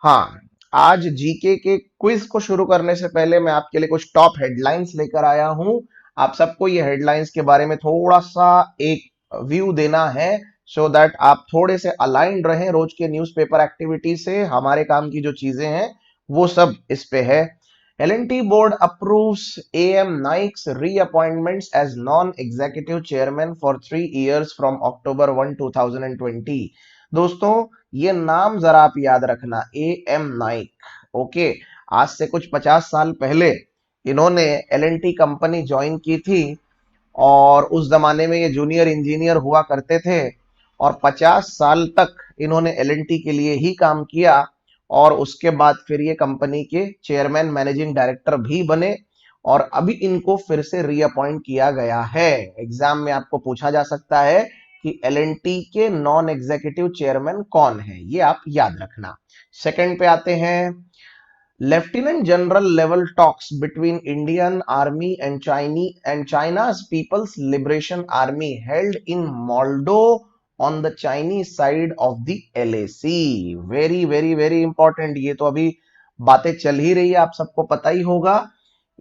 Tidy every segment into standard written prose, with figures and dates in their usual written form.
हाँ, आज जीके के क्विज को शुरू करने से पहले मैं आपके लिए कुछ टॉप हेडलाइंस लेकर आया हूं। आप सबको ये हेडलाइंस के बारे में थोड़ा सा एक व्यू देना है, सो दैट आप थोड़े से अलाइंड रहें रोज के न्यूज़पेपर एक्टिविटी से। हमारे काम की जो चीजें हैं वो सब इस पे है। L&T board approves AM Naik's reappointments as non-executive chairman for 3 years from October 1, 2020। दोस्तों, ये नाम जरा आप याद रखना, AM नाइक। ओके, आज से कुछ 50 साल पहले इन्होंने L&T कंपनी ज्वाइन की थी, और उस जमाने में ये जूनियर इंजीनियर हुआ करते थे, और 50 साल तक इन्होंने L&T के लिए ही काम किया। और उसके बाद फिर ये कंपनी के चेयरमैन मैनेजिंग डायरेक्टर भी बने, और अभी इनको फिर से रीअपॉइंट किया गया है। एग्जाम में आपको पूछा जा सकता है कि L&T के नॉन एग्जीक्यूटिव चेयरमैन कौन है, ये आप याद रखना। सेकंड पे आते हैं। Lieutenant General level talks between Indian Army and China's People's Liberation Army held in Moldo on the Chinese side of the LAC। Very very very important, ये तो अभी बातें चल ही रही है, आप सबको पता ही होगा।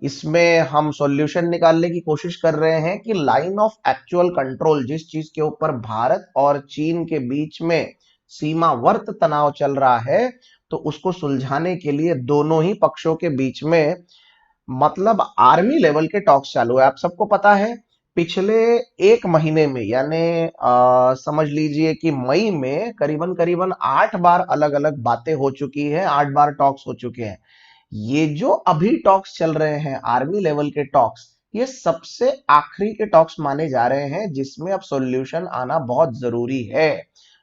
इसमें हम सॉल्यूशन निकालने की कोशिश कर रहे हैं कि लाइन ऑफ एक्चुअल कंट्रोल, जिस चीज के ऊपर भारत और चीन के बीच में सीमावर्त तनाव चल रहा है, तो उसको सुलझाने के लिए दोनों ही पक्षों के बीच में मतलब आर्मी लेवल के टॉक्स चालू है। आप सबको पता है, पिछले एक महीने में यानी समझ लीजिए कि मई में करीबन करीबन 8 बार अलग अलग बातें हो चुकी हैं, 8 बार टॉक्स हो चुके हैं। ये जो अभी टॉक्स चल रहे हैं आर्मी लेवल के टॉक्स, ये सबसे आखिरी के टॉक्स माने जा रहे हैं, जिसमें अब सॉल्यूशन आना बहुत जरूरी है,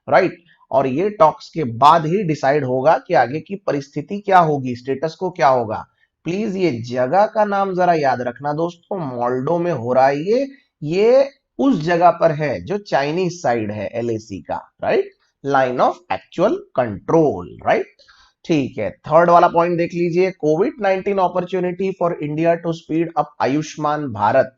राइट। और ये टॉक्स के बाद ही डिसाइड होगा कि आगे की परिस्थिति क्या होगी, स्टेटस को क्या होगा। प्लीज ये जगह का नाम जरा याद रखना दोस्तों, मोल्डो में हो रहा है ये उस जगह पर है जो चाइनीज साइड है LAC का, right. Line of actual control, right. ठीक है, थर्ड वाला पॉइंट देख लीजिए। कोविड-19 opportunity for India to speed up Ayushman Bharat.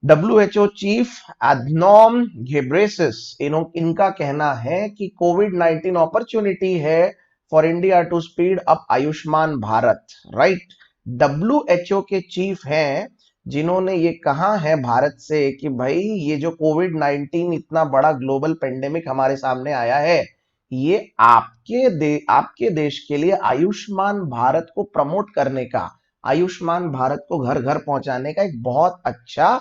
WHO chief Adhanom Ghebreyesus, इनका कहना है कि कोविड-19 अपॉर्चुनिटी है for India to speed up Ayushman Bharat, right. WHO के चीफ हैं जिन्होंने ये कहा है भारत से कि भाई ये जो कोविड-19 इतना बड़ा ग्लोबल पेंडेमिक हमारे सामने आया है, ये आपके देश के लिए आयुष्मान भारत को प्रमोट करने का, आयुष्मान भारत को घर घर पहुंचाने का एक बहुत अच्छा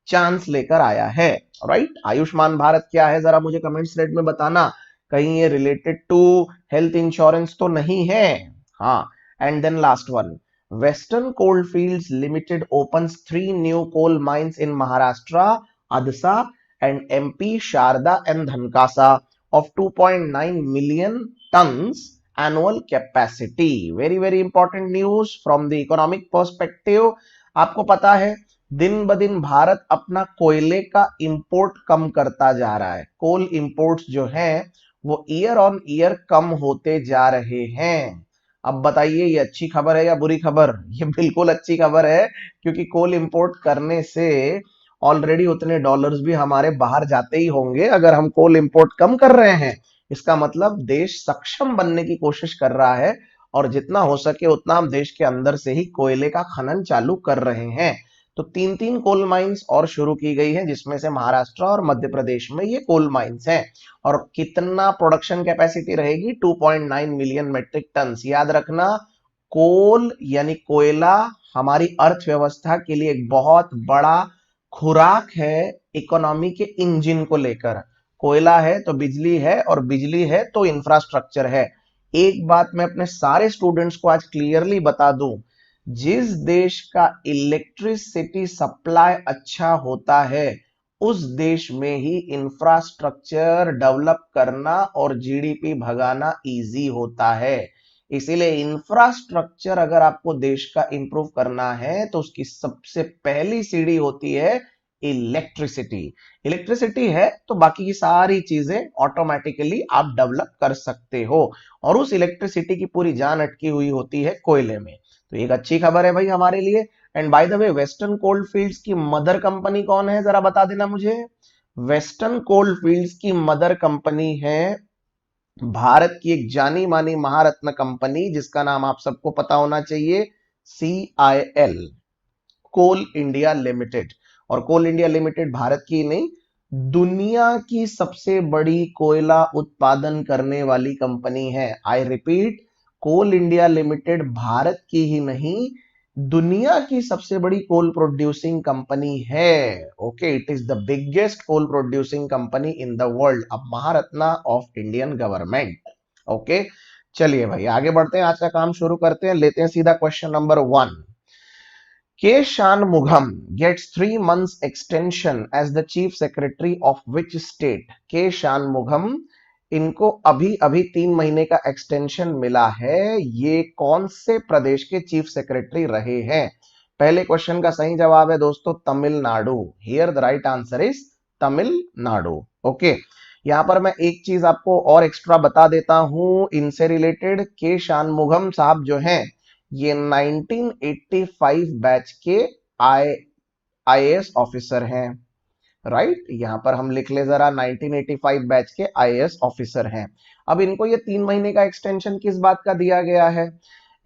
चांस लेकर आया है, राइट। आयुष्मान भारत क्या है जरा मुझे कमेंट थ्रेड में बताना, कहीं ये रिलेटेड टू हेल्थ इंश्योरेंस तो नहीं है। हाँ, and then last one. Western Coalfields Limited opens 3 new coal mines in Maharashtra, Adsa and MP Sharda and Dhankasa of 2.9 million tons annual capacity। Very very important news from the economic perspective. आपको पता है दिन ब दिन भारत अपना कोयले का import कम करता जा रहा है। कोल इंपोर्ट्स जो हैं वो ईयर ऑन ईयर कम होते जा रहे हैं। अब बताइए ये अच्छी खबर है या बुरी खबर? ये बिल्कुल अच्छी खबर है, क्योंकि कोल इंपोर्ट करने से ऑलरेडी उतने डॉलर्स भी हमारे बाहर जाते ही होंगे। अगर हम कोल इंपोर्ट कम कर रहे हैं, इसका मतलब देश सक्षम बनने की कोशिश कर रहा है, और जितना हो सके उतना हम देश के अंदर से ही कोयले का खनन चालू कर रहे हैं। तो 3 कोल माइंस और शुरू की गई हैं, जिसमें से महाराष्ट्र और मध्य प्रदेश में ये कोल माइंस हैं। और कितना प्रोडक्शन कैपेसिटी रहेगी? 2.9 मिलियन मेट्रिक टन। याद रखना, कोल यानी कोयला हमारी अर्थव्यवस्था के लिए एक बहुत बड़ा खुराक है, इकोनॉमी के इंजन को लेकर। कोयला है तो बिजली है, और बिजली है तो इंफ्रास्ट्रक्चर है। एक बात मैं अपने सारे स्टूडेंट्स को आज क्लियरली बता दूं, जिस देश का इलेक्ट्रिसिटी सप्लाई अच्छा होता है, उस देश में ही इंफ्रास्ट्रक्चर डेवलप करना और जीडीपी भगाना इजी होता है। इसीलिए इंफ्रास्ट्रक्चर अगर आपको देश का इंप्रूव करना है, तो उसकी सबसे पहली सीढ़ी होती है इलेक्ट्रिसिटी। इलेक्ट्रिसिटी है तो बाकी की सारी चीजें ऑटोमेटिकली आप डेवलप कर सकते हो, और उस इलेक्ट्रिसिटी की पूरी जान अटकी हुई होती है कोयले में। तो एक अच्छी खबर है भाई हमारे लिए। And bye the way, western cold fields की मदर कंपनी कौन है जरा बता देना मुझे। वेस्टर्न कोल्ड फील्ड्स की मदर कंपनी है भारत की एक जानी मानी महारत्न कंपनी जिसका नाम आप सबको पता होना चाहिए, CIL, कोल इंडिया लिमिटेड। और कोल इंडिया लिमिटेड भारत की नहीं, दुनिया की सबसे बड़ी कोयला उत्पादन करने वाली कंपनी है। I repeat, coal India limited Bharat की ही नहीं, दुनिया की सबसे बड़ी कोल प्रोड्यूसिंग कंपनी है। Okay, it is the biggest coal producing company in the world, अब Maharatna of Indian government. Okay, चलिए भाई आगे बढ़ते हैं, आज का काम शुरू करते हैं, लेते हैं सीधा question number 1। K. Shanmugam gets 3 months extension as the chief secretary of which state? K. Shanmugam, इनको अभी अभी 3 महीने का एक्सटेंशन मिला है, ये कौन से प्रदेश के चीफ सेक्रेटरी रहे हैं? पहले क्वेश्चन का सही जवाब है दोस्तों Tamil Nadu. Here the right answer is Tamil Nadu. Okay, यहां पर मैं एक चीज आपको और एक्स्ट्रा बता देता हूं इनसे रिलेटेड। के शानमुगम साहब जो हैं, ये 1985 बैच के आईएएस ऑफिसर हैं। राइट, यहां पर हम लिख ले जरा, 1985 बैच के आईएएस ऑफिसर हैं। अब इनको ये 3 महीने का एक्सटेंशन किस बात का दिया गया है?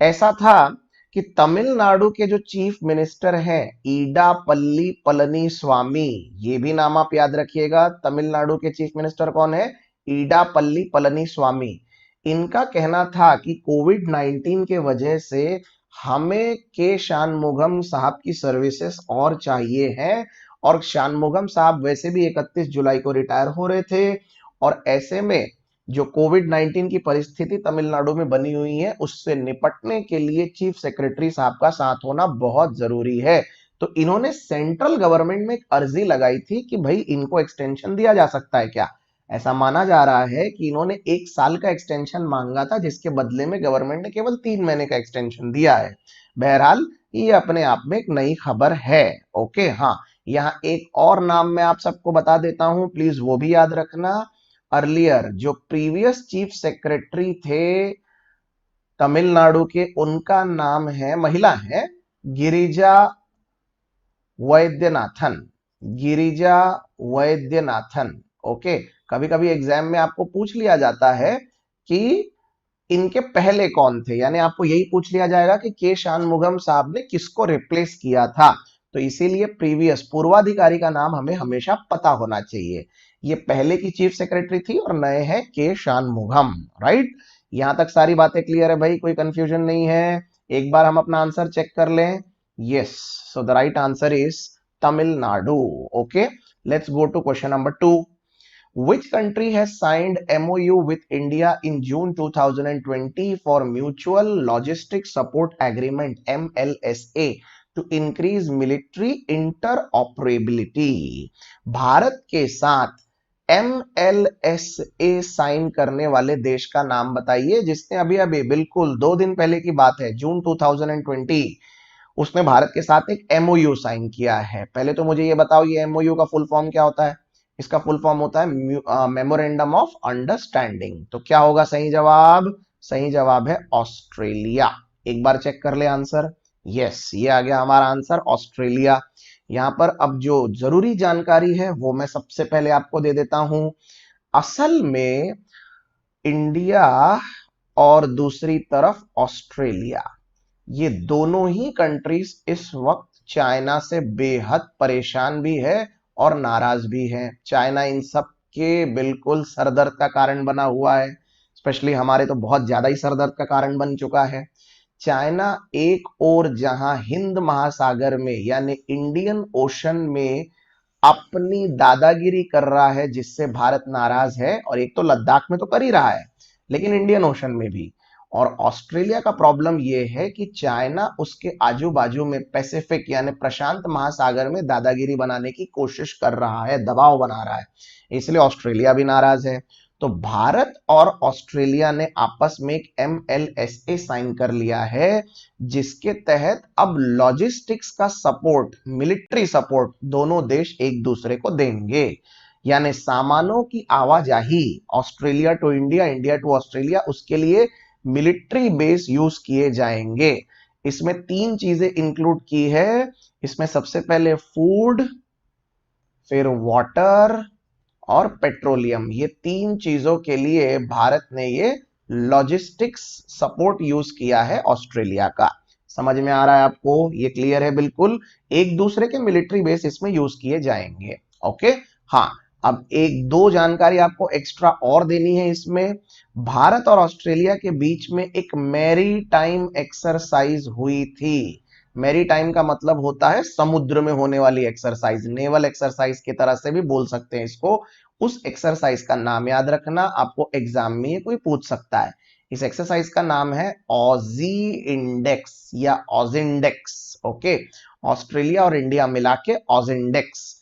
ऐसा था कि तमिलनाडु के जो चीफ मिनिस्टर हैं ईडापल्ली पलनी स्वामी, ये भी नाम आप याद रखिएगा, तमिलनाडु के चीफ मिनिस्टर कौन है? ईडापल्ली पलनी स्वामी। इनका कहना था कि कोविड 19 के वजह से हमें के शानमुगम साहब की सर्विसेज और चाहिए हैं, और शानमुगम साहब वैसे भी 31 जुलाई को रिटायर हो रहे थे, और ऐसे में जो कोविड 19 की परिस्थिति तमिलनाडु में बनी हुई है उससे निपटने के लिए चीफ सेक्रेटरी साहब का साथ होना बहुत जरूरी है। तो इन्होंने सेंट्रल गवर्नमेंट में एक अर्जी लगाई थी कि भाई इनको एक्सटेंशन दिया जा सकता है क्या। ऐसा माना जा रहा है कि इन्होंने 1 साल का एक्सटेंशन मांगा था, जिसके बदले में गवर्नमेंट ने केवल 3 महीने का एक्सटेंशन दिया है। बहरहाल ये अपने आप में एक नई खबर है। ओके, हाँ, यहाँ एक और नाम मैं आप सबको बता देता हूं, प्लीज वो भी याद रखना। अर्लियर जो प्रीवियस चीफ सेक्रेटरी थे तमिलनाडु के, उनका नाम है, महिला है, गिरिजा वैद्यनाथन। गिरिजा वैद्यनाथन। ओके, कभी कभी एग्जाम में आपको पूछ लिया जाता है कि इनके पहले कौन थे, यानी आपको यही पूछ लिया जाएगा कि के शानमुगम साहब ने किसको रिप्लेस किया था, तो इसीलिए प्रीवियस पूर्वाधिकारी का नाम हमें हमेशा पता होना चाहिए। ये पहले की चीफ सेक्रेटरी थी और नए हैं के शानमुगम। राइट, यहां तक सारी बातें क्लियर है भाई, कोई कंफ्यूजन नहीं है? एक बार हम अपना आंसर चेक कर लें। Yes, so the right answer is Tamil Nadu. Okay, let's go to question number 2। Which country has signed MOU with India in June 2020 for Mutual Logistics Support Agreement MLSA to increase military interoperability? Bharat के साथ MLSA sign करने वाले देश का नाम बताइए, जिसने अभी अभी बिल्कुल 2 दिन पहले की बात है, जून 2020, उसने भारत के साथ एक MOU साइन किया है। पहले तो मुझे ये बताओ, ये MOU का फुल फॉर्म क्या होता है? इसका फुल फॉर्म होता है मेमोरेंडम ऑफ अंडरस्टैंडिंग। तो क्या होगा सही जवाब? सही जवाब है ऑस्ट्रेलिया। एक बार चेक कर ले आंसर। यस, ये आ गया हमारा आंसर, ऑस्ट्रेलिया। यहां पर अब जो जरूरी जानकारी है वो मैं सबसे पहले आपको दे देता हूं। असल में इंडिया और दूसरी तरफ ऑस्ट्रेलिया, ये दोनों ही कंट्रीज इस वक्त चाइना से बेहद परेशान भी है और नाराज भी है। चाइना इन सब के बिल्कुल सरदर्द का कारण बना हुआ है, स्पेशली हमारे तो बहुत ज्यादा ही सरदर्द का कारण बन चुका है। चाइना एक और जहां हिंद महासागर में यानी इंडियन ओशन में अपनी दादागिरी कर रहा है जिससे भारत नाराज है, और एक तो लद्दाख में तो कर ही रहा है, लेकिन इंडियन ओशन में भी। और ऑस्ट्रेलिया का प्रॉब्लम यह है कि चाइना उसके आजू बाजू में पैसिफिक यानी प्रशांत महासागर में दादागिरी बनाने की कोशिश कर रहा है, दबाव बना रहा है, इसलिए ऑस्ट्रेलिया भी नाराज है। तो भारत और ऑस्ट्रेलिया ने आपस में एक MLSA साइन कर लिया है, जिसके तहत अब लॉजिस्टिक्स का सपोर्ट, मिलिट्री सपोर्ट दोनों देश एक दूसरे को देंगे। यानी सामानों की आवाजाही Australia to India, India to Australia, उसके लिए मिलिट्री बेस यूज किए जाएंगे। इसमें 3 चीजें इंक्लूड की है। इसमें सबसे पहले फूड, फिर वाटर और पेट्रोलियम, ये तीन चीजों के लिए भारत ने ये लॉजिस्टिक्स सपोर्ट यूज किया है ऑस्ट्रेलिया का। समझ में आ रहा है आपको? ये क्लियर है बिल्कुल। एक दूसरे के मिलिट्री बेस इसमें यूज किए जाएंगे। ओके। हाँ, अब एक दो जानकारी आपको एक्स्ट्रा और देनी है इसमें। भारत और ऑस्ट्रेलिया के बीच में एक मैरी टाइम एक्सरसाइज हुई थी। मैरी टाइम का मतलब होता है समुद्र में होने वाली एक्सरसाइज, नेवल एक्सरसाइज की तरह से भी बोल सकते हैं इसको। उस एक्सरसाइज का नाम याद रखना, आपको एग्जाम में ये कोई पूछ सकता है। इस एक्सरसाइज का नाम है ऑजी इंडेक्स या ऑजिंडेक्स। ओके, ऑस्ट्रेलिया और इंडिया मिला के ऑजिंडेक्स।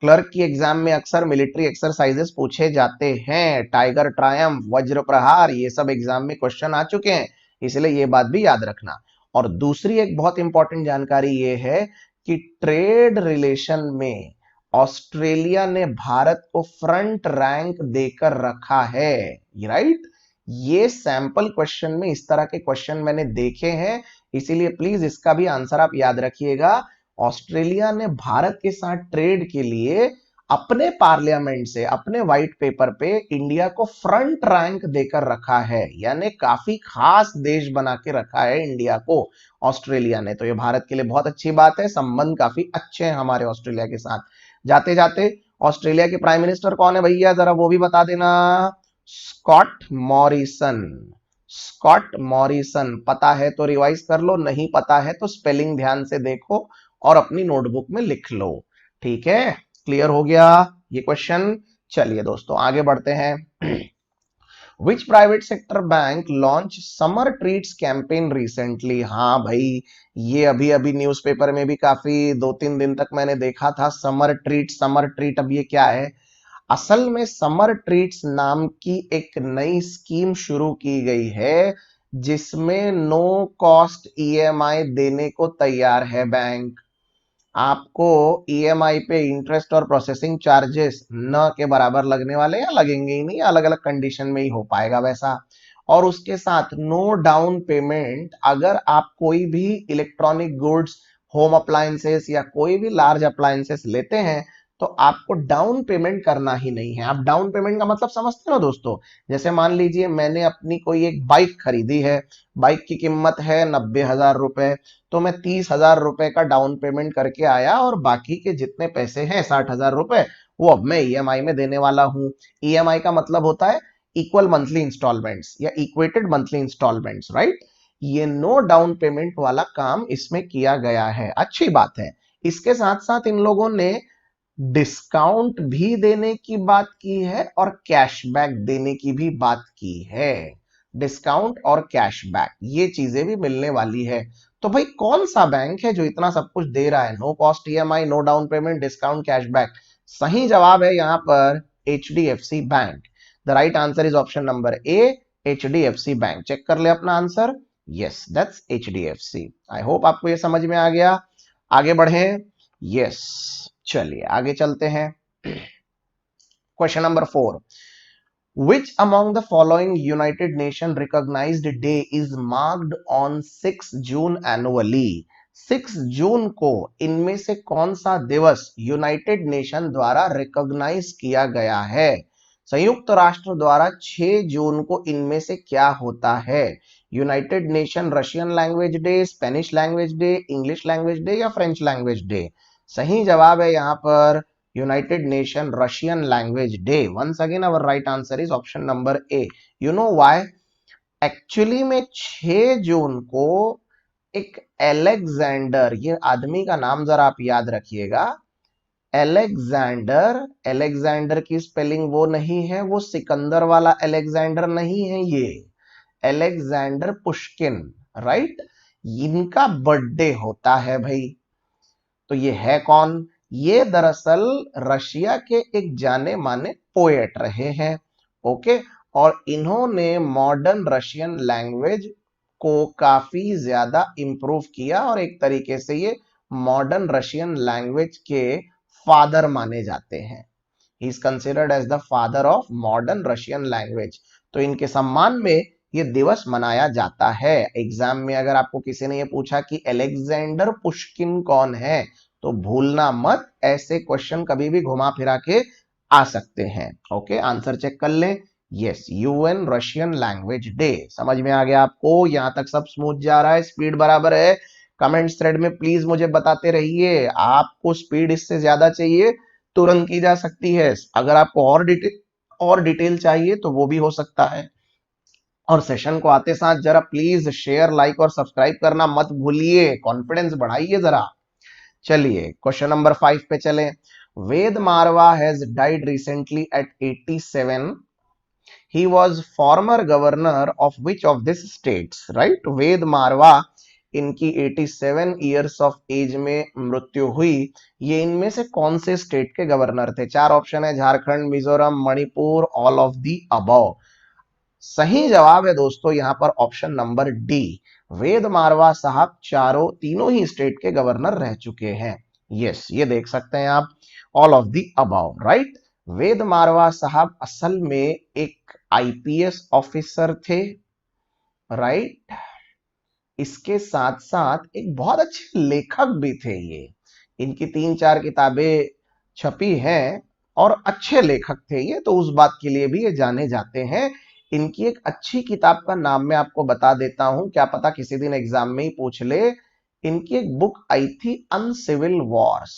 क्लर्क की एग्जाम में अक्सर मिलिट्री एक्सरसाइजेस पूछे जाते हैं। टाइगर ट्रायम्फ, वज्र प्रहार, ये सब एग्जाम में क्वेश्चन आ चुके हैं, इसलिए ये बात भी याद रखना। और दूसरी एक बहुत इंपॉर्टेंट जानकारी ये है कि ट्रेड रिलेशन में ऑस्ट्रेलिया ने भारत को फ्रंट रैंक देकर रखा है। राइट, ये सैंपल क्वेश्चन में इस तरह के क्वेश्चन मैंने देखे हैं, इसीलिए प्लीज इसका भी आंसर आप याद रखिएगा। ऑस्ट्रेलिया ने भारत के साथ ट्रेड के लिए अपने पार्लियामेंट से, अपने व्हाइट पेपर पे इंडिया को फ्रंट रैंक देकर रखा है, यानी काफी खास देश बना के रखा है इंडिया को ऑस्ट्रेलिया ने। तो ये भारत के लिए बहुत अच्छी बात है, संबंध काफी अच्छे हैं हमारे ऑस्ट्रेलिया के साथ। जाते जाते, ऑस्ट्रेलिया के प्राइम मिनिस्टर कौन है भैया, जरा वो भी बता देना। Scott Morrison. स्कॉट मॉरिसन पता है तो रिवाइज कर लो, नहीं पता है तो स्पेलिंग ध्यान से देखो और अपनी नोटबुक में लिख लो। ठीक है, क्लियर हो गया ये क्वेश्चन। चलिए दोस्तों आगे बढ़ते हैं। Which private sector bank launch summer treats campaign recently. हाँ भाई, ये अभी अभी न्यूज़पेपर में भी काफी 2-3 दिन तक मैंने देखा था, समर ट्रीट समर ट्रीट। अब ये क्या है? असल में समर ट्रीट्स नाम की एक नई स्कीम शुरू की गई है, जिसमें नो कॉस्ट ईएमआई देने को तैयार है बैंक। आपको ईएमआई पे इंटरेस्ट और प्रोसेसिंग चार्जेस न के बराबर लगने वाले, या लगेंगे ही नहीं, अलग अलग कंडीशन में ही हो पाएगा वैसा। और उसके साथ नो डाउन पेमेंट। अगर आप कोई भी इलेक्ट्रॉनिक गुड्स, होम अप्लायंसेस या कोई भी लार्ज अप्लायंसेस लेते हैं तो आपको डाउन पेमेंट करना ही नहीं है। आप डाउन पेमेंट का मतलब समझते हो दोस्तों? जैसे मान लीजिए मैंने अपनी कोई एक बाइक खरीदी है, बाइक की कीमत है 90,000 रुपए, तो मैं 30,000 रुपए का डाउन पेमेंट करके आया और बाकी के जितने पैसे हैं 60,000 रुपए, वो अब मैं ईएमआई में देने वाला हूं। ईएमआई का मतलब होता है इक्वल मंथली इंस्टॉलमेंट्स या इक्वेटेड मंथली इंस्टॉलमेंट्स। राइट, ये नो डाउन पेमेंट वाला काम इसमें किया गया है, अच्छी बात है। इसके साथ साथ इन लोगों ने डिस्काउंट भी देने की बात की है और कैशबैक देने की भी बात की है। डिस्काउंट और कैशबैक ये चीजें भी मिलने वाली है। तो भाई कौन सा बैंक है जो इतना सब कुछ दे रहा है? No cost EMI, no down payment, discount, cashback. सही जवाब है यहां पर HDFC bank. The right answer is option number A, HDFC bank. Check कर ले अपना answer. Yes, that's HDFC. I hope आपको ये समझ में आ गया। आगे बढ़े। यस, चलिए आगे चलते हैं। Question number 4, which among the following United Nations recognized day is marked on 6 June annually? 6 जून को इनमें से कौन सा दिवस यूनाइटेड नेशन द्वारा रिकॉग्नाइज किया गया है? संयुक्त राष्ट्र द्वारा 6 जून को इनमें से क्या होता है? United Nation Russian language day, Spanish language day, English language day या फ्रेंच लैंग्वेज डे? सही जवाब है यहां पर United Nation Russian language day. Once again our right answer is option number A. You know why? Actually में 6 जून को एक Alexander, ये आदमी का नाम जरा आप याद रखिएगा, एलेक्जेंडर। एलेक्जेंडर की स्पेलिंग वो नहीं है, वो सिकंदर वाला एलेक्जेंडर नहीं है, ये एलेक्जेंडर पुष्किन। राइट, इनका बर्थडे होता है भाई। तो ये है कौन? ये दरअसल रशिया के एक जाने माने पोएट रहे हैं। ओके, और इन्होंने मॉडर्न रशियन लैंग्वेज को काफी ज्यादा इंप्रूव किया और एक तरीके से ये मॉडर्न रशियन लैंग्वेज के फादर माने जाते हैं। He is considered as the father of modern Russian language. तो इनके सम्मान में ये दिवस मनाया जाता है। एग्जाम में अगर आपको किसी ने ये पूछा कि अलेक्जेंडर पुष्किन कौन है, तो भूलना मत, ऐसे क्वेश्चन कभी भी घुमा फिरा के आ सकते हैं। ओके, आंसर चेक कर लें। Yes, UN Russian language day. समझ में आ गया आपको? यहां तक सब स्मूथ जा रहा है, स्पीड बराबर है? कमेंट्स थ्रेड में प्लीज मुझे बताते रहिए, आपको स्पीड इससे ज्यादा चाहिए तुरंत की जा सकती है, अगर आपको और डिटेल चाहिए तो वो भी हो सकता है। और सेशन को आते साथ जरा प्लीज शेयर, लाइक और सब्सक्राइब करना मत भूलिए, कॉन्फिडेंस बढ़ाइए जरा। चलिए क्वेश्चन नंबर 5 पे चले। Ved Marwah has died recently at 87। He was former governor of which of these states? Right, Ved Marwah, इनकी 87 ईयर्स ऑफ एज में मृत्यु हुई। ये इनमें से कौन से स्टेट के गवर्नर थे? चार ऑप्शन है, Jharkhand, Mizoram, Manipur, all of the above. सही जवाब है दोस्तों यहां पर ऑप्शन नंबर डी। वेद मारवा साहब तीनों ही स्टेट के गवर्नर रह चुके हैं। यस, ये देख सकते हैं आप, all of the above, right. Ved Marwah साहब असल में एक आईपीएस ऑफिसर थे, राइट। इसके साथ साथ एक बहुत अच्छे लेखक भी थे ये। इनकी 3-4 किताबें छपी हैं और अच्छे लेखक थे ये, तो उस बात के लिए भी ये जाने जाते हैं। इनकी एक अच्छी किताब का नाम मैं आपको बता देता हूं, क्या पता किसी दिन एग्जाम में ही पूछ ले। इनकी एक बुक आई थी अनसिविल वॉर्स।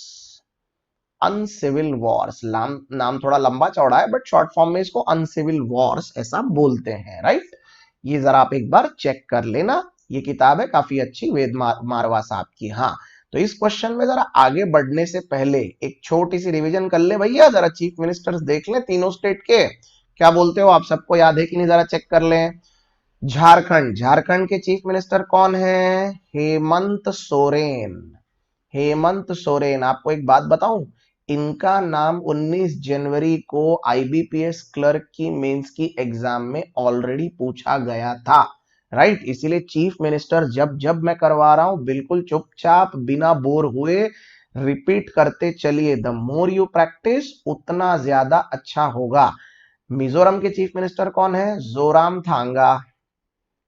अनसिविल वॉर्स नाम थोड़ा लंबा चौड़ा है, बट शॉर्ट फॉर्म में इसको अनसिविल वॉर्स ऐसा बोलते हैं, राइट। ये जरा आप एक बार चेक कर लेना, ये किताब है काफी अच्छी, वेद मारवा साहब की। हाँ, तो इस क्वेश्चन में जरा आगे बढ़ने से पहले एक छोटी सी रिवीजन कर ले भैया, जरा चीफ मिनिस्टर्स देख ले तीनों स्टेट के। क्या बोलते हो आप, सबको याद है कि नहीं? जरा चेक कर लें। झारखंड के चीफ मिनिस्टर कौन है? हेमंत सोरेन। हेमंत सोरेन, आपको एक बात बताऊं, इनका नाम 19 जनवरी को आईबीपीएस क्लर्क की मेंस की एग्जाम में ऑलरेडी पूछा गया था, राइट। इसीलिए चीफ मिनिस्टर जब जब मैं करवा रहा हूं, बिल्कुल चुपचाप बिना बोर हुए रिपीट करते चलिए। द मोर यू प्रैक्टिस उतना ज्यादा अच्छा होगा। मिजोरम के चीफ मिनिस्टर कौन है? जोरामथांगा।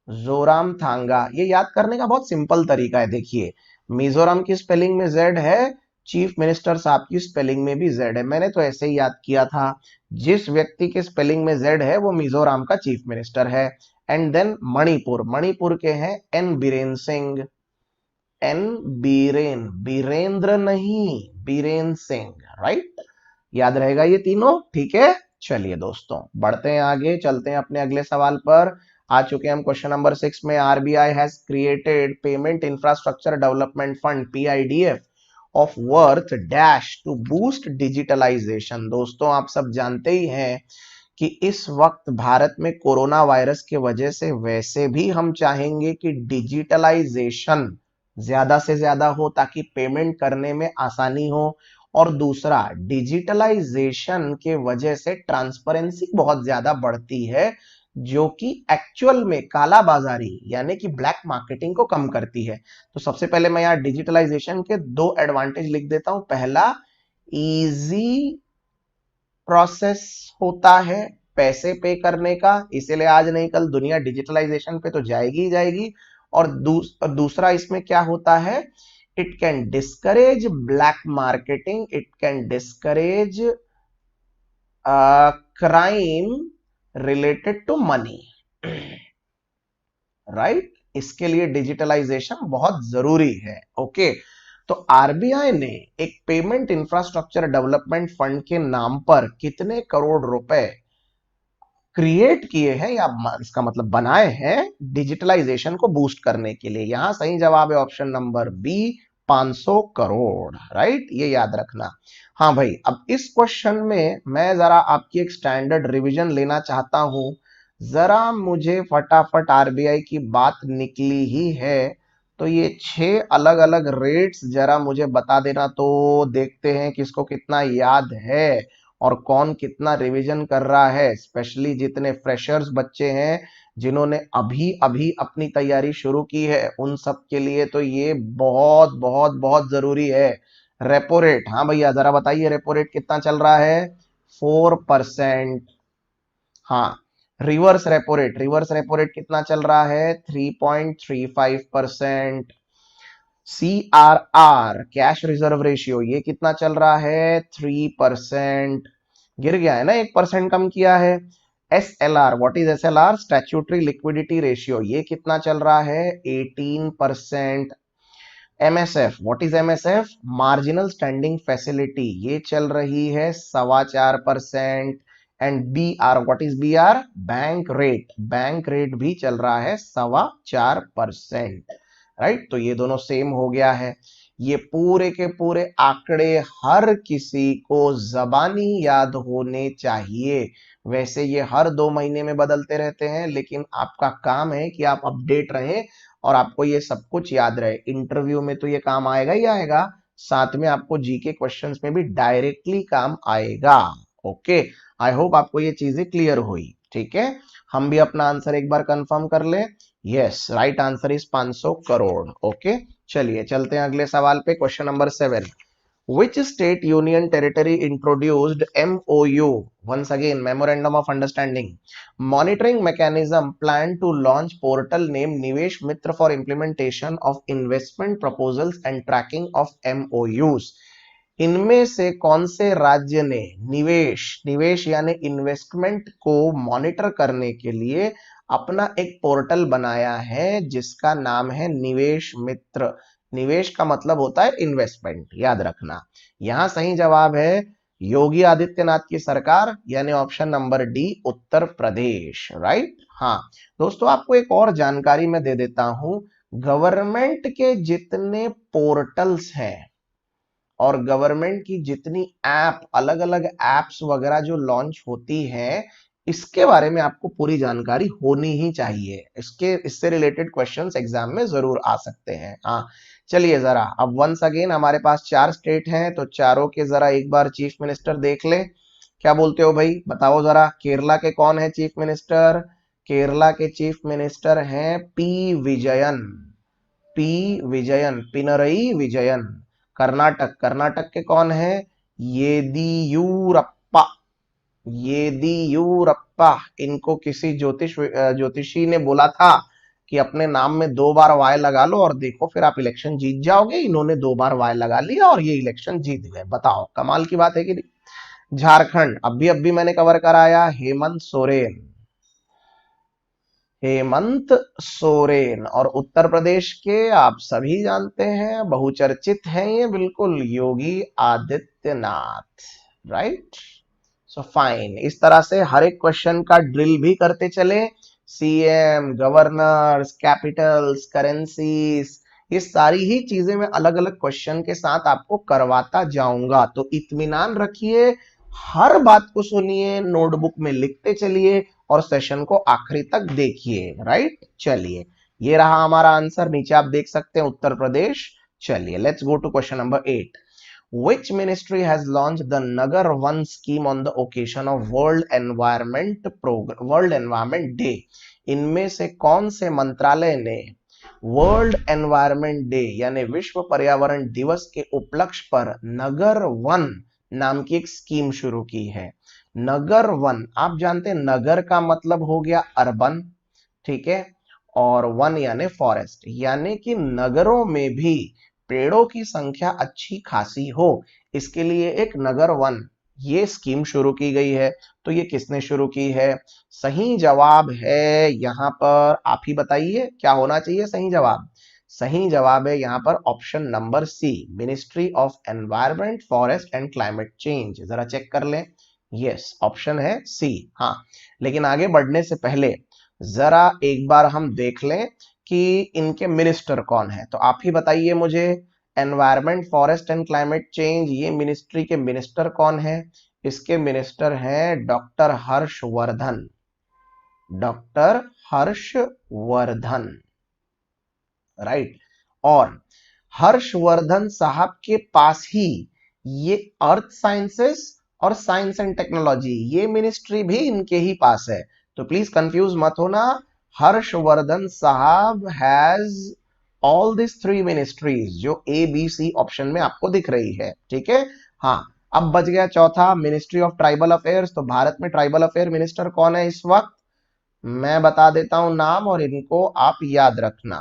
जोरामथांगा, ये याद करने का बहुत सिंपल तरीका है। देखिए, मिजोरम की स्पेलिंग में जेड है, चीफ मिनिस्टर साहब की स्पेलिंग में भी जेड है। मैंने तो ऐसे ही याद किया था, जिस व्यक्ति के स्पेलिंग में जेड है वो मिजोरम का चीफ मिनिस्टर है। एंड देन मणिपुर के हैं एन बीरेन सिंह। एन बीरेन, बीरेंद्र नहीं, बीरेन सिंह, राइट। याद रहेगा ये तीनों, ठीक है। चलिए दोस्तों बढ़ते हैं आगे, चलते हैं अपने अगले सवाल पर। आ चुके हैं हम क्वेश्चन नंबर 6 में। RBI has created payment infrastructure development fund PIDF of worth dash to boost digitalisation. दोस्तों आप सब जानते ही हैं कि इस वक्त भारत में कोरोना वायरस के वजह से वैसे भी हम चाहेंगे कि डिजिटलाइजेशन ज्यादा से ज्यादा हो, ताकि पेमेंट करने में आसानी हो। और दूसरा, डिजिटलाइजेशन के वजह से ट्रांसपेरेंसी बहुत ज्यादा बढ़ती है, जो कि एक्चुअल में काला बाजारी यानी कि ब्लैक मार्केटिंग को कम करती है। तो सबसे पहले मैं यहाँ डिजिटलाइजेशन के 2 एडवांटेज लिख देता हूं। पहला, इजी प्रोसेस होता है पैसे पे करने का, इसीलिए आज नहीं कल दुनिया डिजिटलाइजेशन पे तो जाएगी ही जाएगी। और दूसरा इसमें क्या होता है, it can discourage black marketing, it can discourage crime related to money, right. इसके लिए डिजिटलाइजेशन बहुत जरूरी है। ओके, तो आरबीआई ने एक पेमेंट इंफ्रास्ट्रक्चर डेवलपमेंट फंड के नाम पर कितने करोड़ रुपए क्रिएट किए हैं, या इसका मतलब बनाए हैं डिजिटलाइजेशन को बूस्ट करने के लिए? यहां सही जवाब है option number B, 500 crore, right. ये याद रखना। हाँ भाई, अब इस क्वेश्चन में मैं जरा आपकी एक स्टैंडर्ड रिवीजन लेना चाहता हूं। जरा मुझे फटाफट, आरबीआई की बात निकली ही है तो ये 6 अलग अलग रेट्स जरा मुझे बता देना, तो देखते हैं किसको कितना याद है और कौन कितना रिवीजन कर रहा है। स्पेशली जितने फ्रेशर्स बच्चे हैं, जिन्होंने अभी अभी अपनी तैयारी शुरू की है, उन सब के लिए तो ये बहुत बहुत बहुत जरूरी है। रेपो रेट, हाँ भैया जरा बताइए रेपो रेट कितना चल रहा है? 4%। हाँ, रिवर्स रेपो रेट कितना चल रहा है? 3.35%। CRR, कैश रिजर्व रेशियो, ये कितना चल रहा है? 3%। गिर गया है ना, 1% कम किया है। SLR, what is SLR? Statutory liquidity ratio, ये कितना चल रहा है? 18%। MSF, what is MSF? Marginal standing facility, ये चल रही है 4.25%। And BR, what is BR? Bank rate, bank rate भी चल रहा है 4.25%। राइट, तो ये दोनों सेम हो गया है। ये पूरे के पूरे आंकड़े हर किसी को जबानी याद होने चाहिए। वैसे ये हर 2 महीने में बदलते रहते हैं, लेकिन आपका काम है कि आप अपडेट रहे और आपको ये सब कुछ याद रहे। इंटरव्यू में तो ये काम आएगा ही आएगा, साथ में आपको जीके क्वेश्चंस में भी डायरेक्टली काम आएगा। ओके, आई होप आपको ये चीजें क्लियर हुई। ठीक है, हम भी अपना आंसर एक बार कंफर्म कर ले। Yes, right answer is 500 crore. Okay, चलिए चलते हैं अगले सवाल पे। Question number 7, which state union territory introduced MOU, once again memorandum of understanding, monitoring mechanism planned to launch portal named Nivesh Mitra for implementation of investment proposals and tracking of MOUs? इनमें से कौन से राज्य ने निवेश, निवेश यानी investment को मॉनिटर करने के लिए अपना एक पोर्टल बनाया है जिसका नाम है निवेश मित्र? निवेश का मतलब होता है इन्वेस्टमेंट, याद रखना। यहां सही जवाब है योगी आदित्यनाथ की सरकार, यानी option number D, Uttar Pradesh. Right, हाँ दोस्तों, आपको एक और जानकारी मैं दे देता हूं। गवर्नमेंट के जितने पोर्टल्स हैं और गवर्नमेंट की जितनी ऐप, अलग अलग एप्स वगैरह जो लॉन्च होती है, इसके बारे में आपको पूरी जानकारी होनी ही चाहिए। इससे रिलेटेड क्वेश्चंस एग्जाम में जरूर आ सकते हैं। हाँ, चलिए जरा अब वंस अगेन हमारे पास 4 स्टेट हैं, तो चारों के जरा एक बार चीफ मिनिस्टर देख ले। क्या बोलते हो भाई, बताओ जरा। केरला के कौन है चीफ मिनिस्टर? केरला के चीफ मिनिस्टर हैं पी विजयन, पी विजयन, पिनरई विजयन। कर्नाटक, कर्नाटक के कौन है? येदियुरप्पा, येदियुरप्पा। इनको किसी ज्योतिषी ने बोला था कि अपने नाम में 2 बार वाय लगा लो और देखो फिर आप इलेक्शन जीत जाओगे। इन्होंने 2 बार वाय लगा लिया और ये इलेक्शन जीत गए। बताओ, कमाल की बात है कि नहीं? झारखंड, अभी मैंने कवर कराया, हेमंत सोरेन, हेमंत सोरेन। और उत्तर प्रदेश के आप सभी जानते हैं, बहुचर्चित हैं ये बिल्कुल, Yogi Adityanath. Right, so fine. इस तरह से हर एक क्वेश्चन का ड्रिल भी करते चले। सीएम, गवर्नर्स, कैपिटल्स, करेंसीज, ये सारी ही चीजें मैं अलग अलग क्वेश्चन के साथ आपको करवाता जाऊंगा। तो इत्मीनान रखिए, हर बात को सुनिए, नोटबुक में लिखते चलिए और सेशन को आखिरी तक देखिए। राइट, चलिए ये रहा हमारा आंसर, नीचे आप देख सकते हैं उत्तर प्रदेश। चलिए let's go to question number 8। Which ministry has launched the Nagar One scheme on the occasion of World Environment Day? इनमें से कौन से मंत्रालय ने वर्ल्ड एनवायरमेंट डे यानी विश्व पर्यावरण दिवस के उपलक्ष्य पर नगर वन नाम की एक स्कीम शुरू की है? नगर वन, आप जानते हैं नगर का मतलब हो गया अर्बन, ठीक है, और वन यानी फॉरेस्ट, यानी कि नगरों में भी पेड़ों की संख्या अच्छी खासी हो, इसके लिए एक नगर वन ये स्कीम शुरू की गई है। तो ये किसने शुरू की है? सही जवाब है यहां पर, आप ही बताइए क्या होना चाहिए सही जवाब? सही जवाब है यहां पर option number C, ministry of environment, forest and climate change. जरा चेक कर लें, यस ऑप्शन है सी। हाँ, लेकिन आगे बढ़ने से पहले जरा एक बार हम देख लें कि इनके मिनिस्टर कौन है। तो आप ही बताइए मुझे, environment, forest and climate change, ये मिनिस्ट्री के मिनिस्टर कौन है? इसके मिनिस्टर हैं doctor Harshvardhan, doctor Harshvardhan. Right, और हर्षवर्धन साहब के पास ही ये अर्थ साइंसेस और साइंस एंड टेक्नोलॉजी, ये मिनिस्ट्री भी इनके ही पास है। तो प्लीज कंफ्यूज मत होना, हर्षवर्धन साहब हैज ऑल दिस 3 मिनिस्ट्रीज जो ए बी सी ऑप्शन में आपको दिख रही है। ठीक है, हाँ, अब बच गया चौथा, मिनिस्ट्री ऑफ ट्राइबल अफेयर्स। तो भारत में ट्राइबल अफेयर मिनिस्टर कौन है इस वक्त? मैं बता देता हूं नाम और इनको आप याद रखना।